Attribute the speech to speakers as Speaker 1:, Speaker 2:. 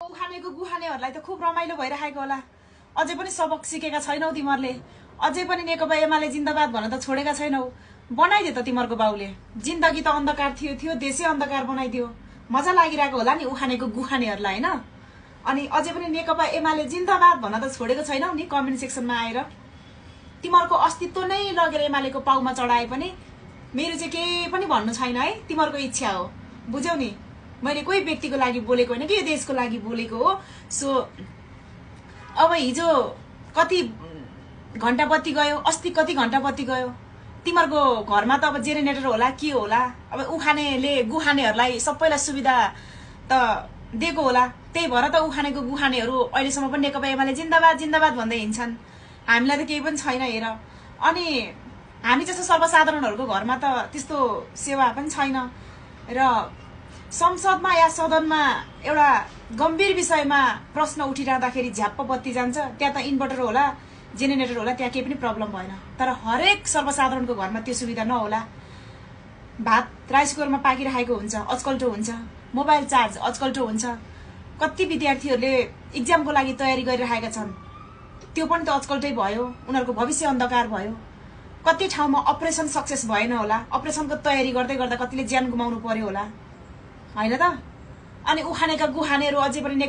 Speaker 1: उखानेको गुहानेहरूलाई त खुब रमाइलो भइरहेको होला। अझै पनि सबक सिकेका छैनौ तिमीहरूले। अझै पनि नेकपा एमाले जिन्दाबाद भन्न त छोडेका छैनौ। बनाइदियो त तिमीहरूको बाउले। जिन्दगी त अन्धकार थियो देशै अन्धकार बनाइदियो। मजा लागिरहेको होला नि उखानेको गुहानेहरूलाई हैन। अनि अझै पनि नेकपा एमाले जिन्दाबाद भन्न त छोडेको छैनौ नि कमेन्ट सेक्सनमा आएर। तिमीहरूको अस्तित्व नै लगेर एमालेको पाउमा चढाए पनि मेरो चाहिँ केही पनि भन्नु छैन है। तिमीहरूको इच्छा हो, बुझ्यौ नि। मैले कोही व्यक्तिको लागि बोलेको होइन कि यो देशको लागि बोलेको हो। सो अब हिजो कति घण्टा बत्ती गयो, अस्ति कति घण्टा बत्ती गयो। तिमीहरूको घरमा त अब जेनेरेटर होला के होला। अब उखानेले गुहानेहरूलाई सबैलाई सुविधा त दिएको होला। त्यही भएर त उखानेको गुहानेहरू अहिलेसम्म पनि नेकपा एमाले जिन्दाबाद जिन्दाबाद भन्दै हिँड्छन्। हामीलाई त केही पनि छैन हेर। अनि हामी जस्तो सर्वसाधारणहरूको घरमा त त्यस्तो सेवा पनि छैन। र संसदमा या सदनमा एउटा गम्भीर विषयमा प्रश्न उठिरहँदाखेरि झ्याप्प बत्ती जान्छ। त्यहाँ त इन्भर्टर होला, जेनेरेटर होला, त्यहाँ केही पनि प्रब्लम भएन। तर हरेक सर्वसाधारणको घरमा त्यो सुविधा नहोला। भात राइस कुकरमा पाकिरहेको हुन्छ, अचकल्टो हुन्छ। मोबाइल चार्ज अचकल्टो हुन्छ। कति विद्यार्थीहरूले इक्जामको लागि तयारी गरिरहेका छन्, त्यो पनि त अचकल्टै भयो। उनीहरूको भविष्य अन्धकार भयो। कति ठाउँमा अपरेसन सक्सेस भएन होला। अपरेसनको तयारी गर्दै गर्दा कतिले ज्यान गुमाउनु पर्यो होला हैन त। अनि उखानेका गुहानेहरू अझै पनि